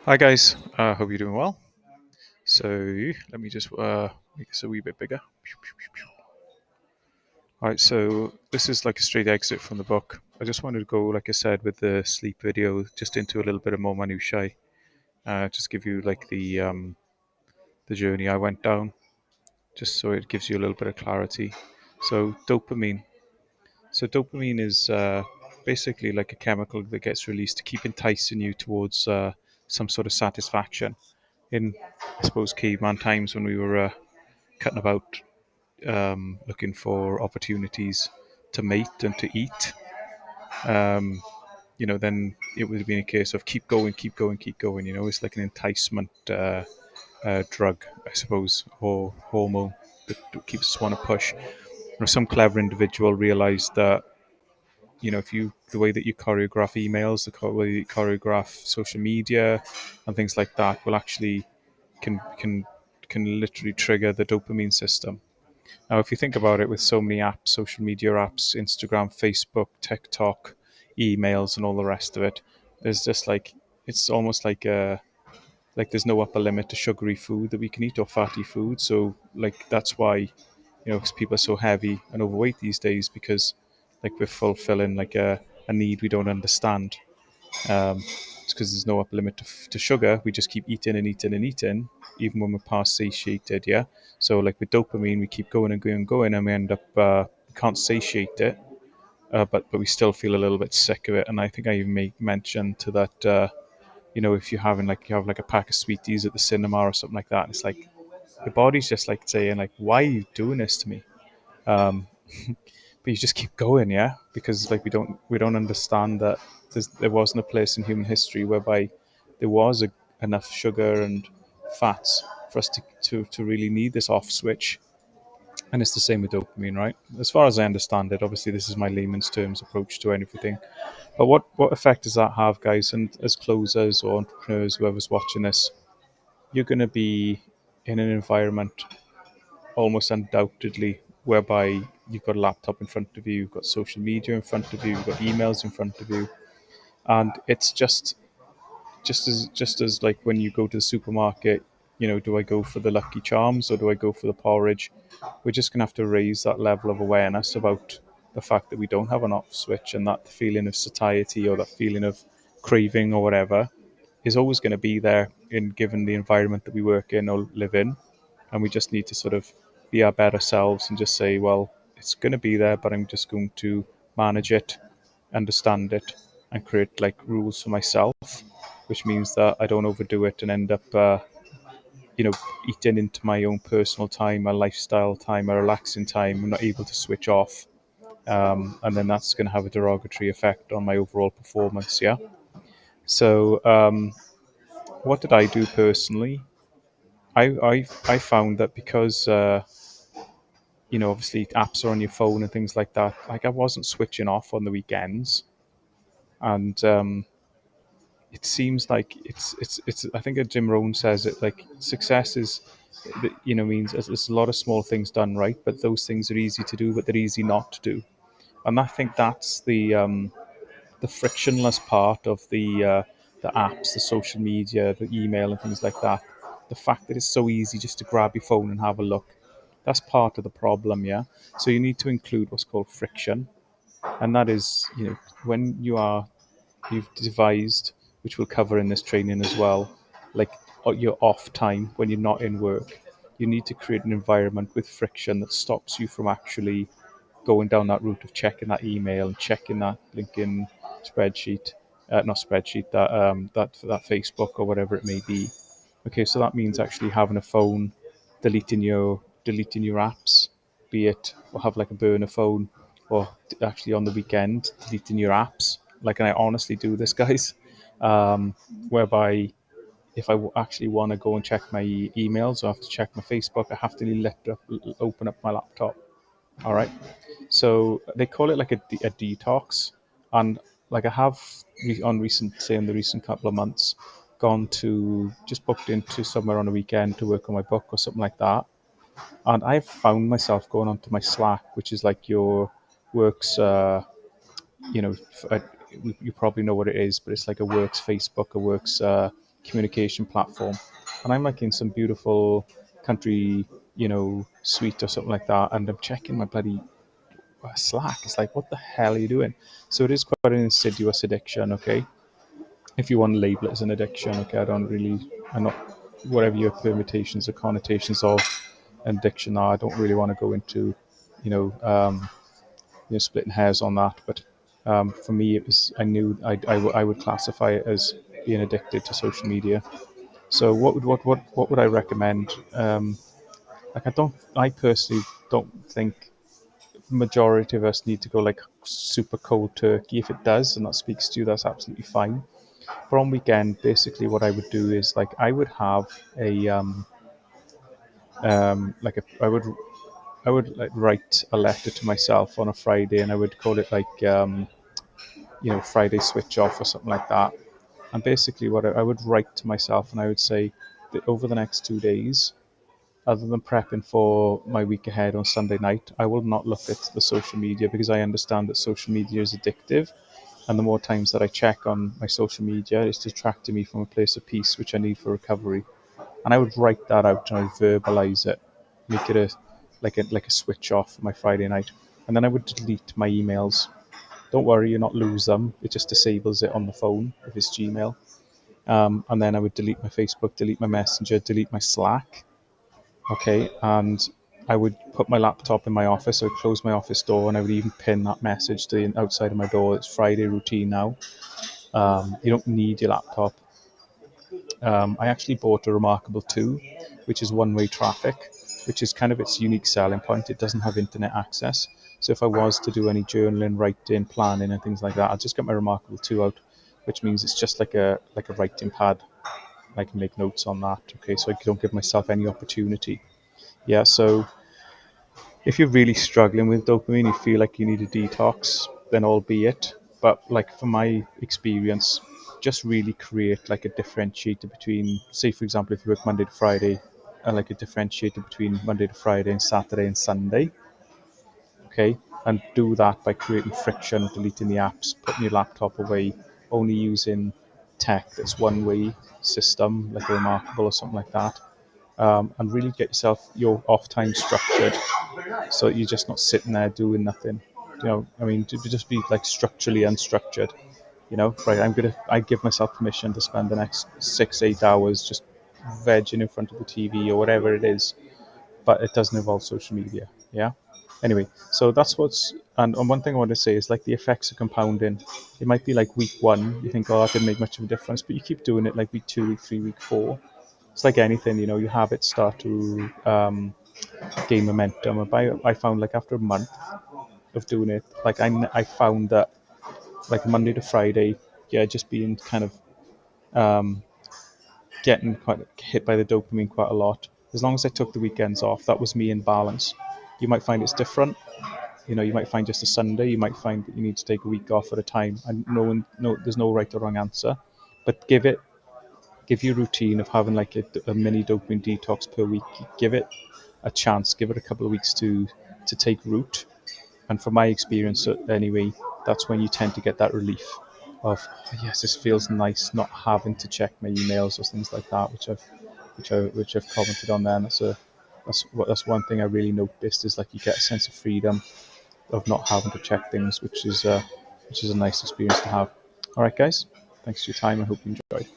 Hi guys, hope you're doing well. So let me just make this a wee bit bigger. All right, so this is like a straight exit from the book. I just wanted to go, like I said, with the sleep video, just into a little bit of more minutiae. Just give you like the journey I went down, just so it gives you a little bit of clarity. So dopamine. So dopamine is basically like a chemical that gets released to keep enticing you towards some sort of satisfaction. In I suppose caveman times when we were cutting about looking for opportunities to mate and to eat, um, then it would have been a case of keep going, keep going, keep going. It's like an enticement drug, I suppose, or hormone that keeps us want to push. Some clever individual realized that if you the way that you choreograph emails, way you choreograph social media, and things like that will actually can literally trigger the dopamine system. Now, if you think about it, with so many apps, social media apps, Instagram, Facebook, TikTok, emails, and all the rest of it, there's just like it's almost like there's no upper limit to sugary food that we can eat or fatty food. So like that's why 'cause people are so heavy and overweight these days because like we're fulfilling like a need we don't understand. It's because there's no upper limit to sugar. We just keep eating and eating and eating, even when we're past satiated. Yeah. So like with dopamine, we keep going and going and going, and we end up we can't satiate it, but we still feel a little bit sick of it. And I think I even make mention to that. If you have like a pack of sweeties at the cinema or something like that, it's like your body's just like saying like, why are you doing this to me? Um, but you just keep going, yeah, because like we don't understand that there wasn't a place in human history whereby there was enough sugar and fats for us to really need this off switch. And it's the same with dopamine, right? As far as I understand it, obviously this is my layman's terms approach to everything. But what effect does that have, guys? And as closers or entrepreneurs, whoever's watching this, you're going to be in an environment almost undoubtedly whereby you've got a laptop in front of you, you've got social media in front of you, you've got emails in front of you, and it's just as like when you go to the supermarket, do I go for the Lucky Charms or do I go for the porridge? We're just gonna have to raise that level of awareness about the fact that we don't have an off switch, and that feeling of satiety or that feeling of craving or whatever is always going to be there in given the environment that we work in or live in. And we just need to sort of be our better selves and just say, well, it's going to be there, but I'm just going to manage it, understand it, and create like rules for myself, which means that I don't overdo it and end up you know eating into my own personal time, my lifestyle time, my relaxing time. I'm not able to switch off, and then that's going to have a derogatory effect on my overall performance. Yeah. So what did I do personally? I found that because obviously apps are on your phone and things like that. Like I wasn't switching off on the weekends, and it seems like it's. I think Jim Rohn says it like success is, means there's a lot of small things done right, but those things are easy to do, but they're easy not to do. And I think that's the frictionless part of the apps, the social media, the email, and things like that. The fact that it's so easy just to grab your phone and have a look. That's part of the problem, yeah. So you need to include what's called friction, and that is, when you've devised, which we'll cover in this training as well, like your off time when you're not in work. You need to create an environment with friction that stops you from actually going down that route of checking that email and checking that LinkedIn spreadsheet, not spreadsheet, that Facebook or whatever it may be. Okay, so that means actually having a phone, deleting your apps, be it or have like a burner phone, or actually on the weekend deleting your apps. Like, and I honestly do this, guys, whereby if I actually want to go and check my emails or have to check my Facebook, I have to open up my laptop. All right. So they call it like a detox, and like I have in the recent couple of months, gone to just booked into somewhere on a weekend to work on my book or something like that, and I've found myself going onto my Slack, which is like your works. You know, f- uh, you probably know what it is, but it's like a works Facebook, a works communication platform. And I'm like in some beautiful country, suite or something like that, and I'm checking my bloody Slack. It's like, what the hell are you doing? So it is quite an insidious addiction, okay? If you want to label it as an addiction, okay? I'm not, whatever your permutations or connotations of an addiction are, I don't really want to go into, you know, um, splitting hairs on that. But for me, it was, I knew I would classify it as being addicted to social media. So what would I recommend? I personally don't think majority of us need to go like super cold turkey. If it does and that speaks to you, that's absolutely fine. But on weekend, basically, what I would do is like I would have a like a I would like write a letter to myself on a Friday, and I would call it like Friday switch off or something like that. And basically, what I would write to myself, and I would say that over the next 2 days, other than prepping for my week ahead on Sunday night, I will not look at the social media because I understand that social media is addictive. And the more times that I check on my social media, it's distracting me from a place of peace, which I need for recovery. And I would write that out and I would verbalize it, make it like a switch off for my Friday night. And then I would delete my emails. Don't worry, you'll not lose them. It just disables it on the phone if it's Gmail. And then I would delete my Facebook, delete my Messenger, delete my Slack. Okay, and I would put my laptop in my office. I would close my office door, and I would even pin that message to the outside of my door. It's Friday routine now. You don't need your laptop. I actually bought a Remarkable 2, which is one-way traffic, which is kind of its unique selling point. It doesn't have internet access. So if I was to do any journaling, writing, planning, and things like that, I'll just get my Remarkable 2 out, which means it's just like a writing pad. I can make notes on that. Okay, so I don't give myself any opportunity. Yeah, so if you're really struggling with dopamine, you feel like you need a detox, then albeit. But like from my experience, just really create like a differentiator between, say, for example, if you work Monday to Friday, like a differentiator between Monday to Friday and Saturday and Sunday. Okay, and do that by creating friction, deleting the apps, putting your laptop away, only using tech that's one way system, like a Remarkable or something like that. And really get yourself your off time structured so you're just not sitting there doing nothing. I mean, to just be like structurally unstructured. Right? I give myself permission to spend the next 6-8 hours just vegging in front of the TV or whatever it is, but it doesn't involve social media. Yeah. Anyway, so that's and one thing I want to say is like the effects are compounding. It might be like week one, you think, oh, that didn't make much of a difference, but you keep doing it like week two, week three, week four. It's like anything, your habits start to gain momentum. I found like after a month of doing it, like I found that like Monday to Friday, yeah, just being kind of getting quite hit by the dopamine quite a lot. As long as I took the weekends off, that was me in balance. You might find it's different. You might find just a Sunday. You might find that you need to take a week off at a time. And there's no right or wrong answer. But give your routine of having like a mini dopamine detox per week. Give it a chance. Give it a couple of weeks to take root. And from my experience, anyway, that's when you tend to get that relief of, oh, yes, this feels nice not having to check my emails or things like that, which I've commented on there. And that's one thing I really noticed is like you get a sense of freedom of not having to check things, which is a nice experience to have. All right, guys, thanks for your time. I hope you enjoyed.